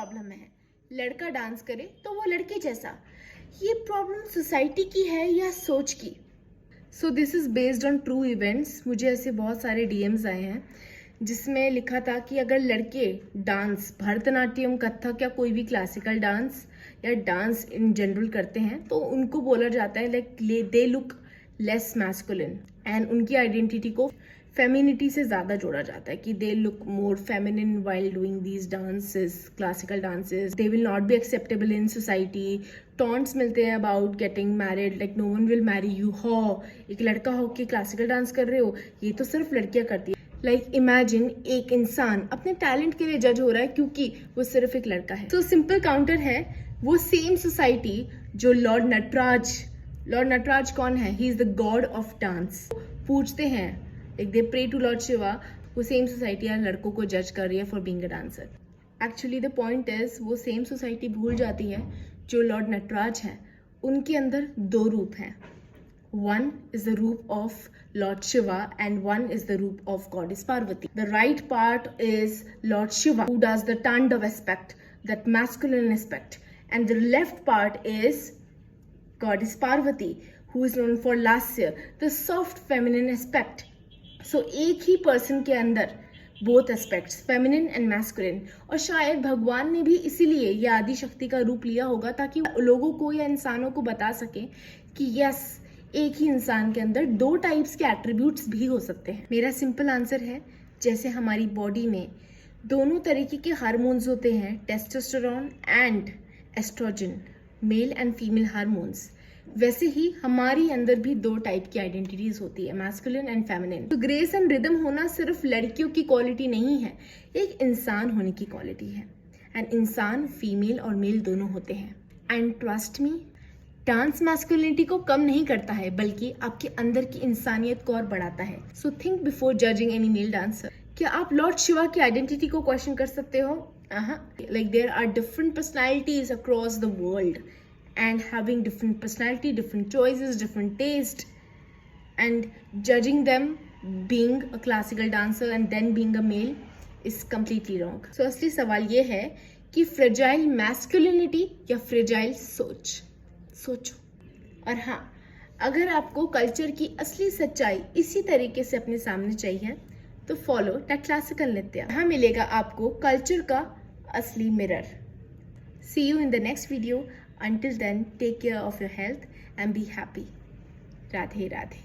Problem है, लड़का dance करे तो वो लड़के जैसा। ये प्रॉब्लम सोसाइटी की है या सोच की? So this is based on true events. मुझे ऐसे बहुत सारे डीएम्स आए हैं जिसमें लिखा था कि अगर लड़के डांस, भरतनाट्यम, कथक या कोई भी क्लासिकल डांस या डांस इन जनरल करते हैं तो उनको बोला जाता है like they look less masculine, and उनकी आइडेंटिटी को फेमिनिटी से ज़्यादा जोड़ा जाता है कि they look more feminine while doing these dances, classical dances, they will not be acceptable in society. Taunts मिलते हैं about getting married, like no one will marry you. हो एक लड़का हो के क्लासिकल डांस कर रहे हो, ये तो सिर्फ लड़कियां करती है। लाइक इमेजिन एक इंसान अपने टैलेंट के लिए जज हो रहा है क्योंकि वो सिर्फ एक लड़का है। तो सिंपल काउंटर है, वो सेम सोसाइटी जो लॉर्ड नटराज कौन है? He is the god of dance. पूछते हैं like they pray to Lord Shiva, वो सेम सोसाइटी यार लड़कों को जज कर रही है for being a dancer. Actually the point is वो सेम सोसाइटी भूल जाती है जो लॉर्ड नटराज है उनके अंदर दो रूप हैं। One is the roop of Lord Shiva and one is the roop of Goddess Parvati. The right part is Lord Shiva, who does the Tandav aspect, that masculine aspect, and the left part is Goddess Parvati, who is known for Lasya, the soft feminine aspect. So एक ही person के अंदर both aspects, feminine and masculine, और शायद भगवान ने भी इसीलिए ये आदि शक्ति का रूप लिया होगा ताकि लोगों को या इंसानों को बता सके कि यस, एक ही इंसान के अंदर दो टाइप्स के एट्रीब्यूट्स भी हो सकते हैं। मेरा सिंपल आंसर है, जैसे हमारी बॉडी में दोनों तरीके के हार्मोन्स होते हैं, testosterone and estrogen, male and female hormones, वैसे ही हमारी अंदर भी दो टाइप की आइडेंटिटीज होती है, मैस्कुलिन एंड फेमिनिन। तो ग्रेस एंड रिदम होना सिर्फ लड़कियों की क्वालिटी नहीं है, एक इंसान होने की क्वालिटी है। एंड इंसान फीमेल और मेल दोनों होते हैं। And trust me, dance masculinity को कम नहीं करता है बल्कि आपके अंदर की इंसानियत को और बढ़ाता है। So think before judging any male dancer. क्या आप लॉर्ड शिवा की आइडेंटिटी को क्वेश्चन कर सकते हो? Like there are different personalities across the world and having different personality, different choices, different taste, and judging them being a classical dancer and then being a male is completely wrong. So असली सवाल ये है कि fragile masculinity या fragile सोचो। और हाँ, अगर आपको कल्चर की असली सच्चाई इसी तरीके से अपने सामने चाहिए तो फॉलो दैट क्लासिकल नृत्य। यहाँ मिलेगा आपको कल्चर का असली mirror. See you in the next video. Until then, take care of your health and be happy. Radhe Radhe.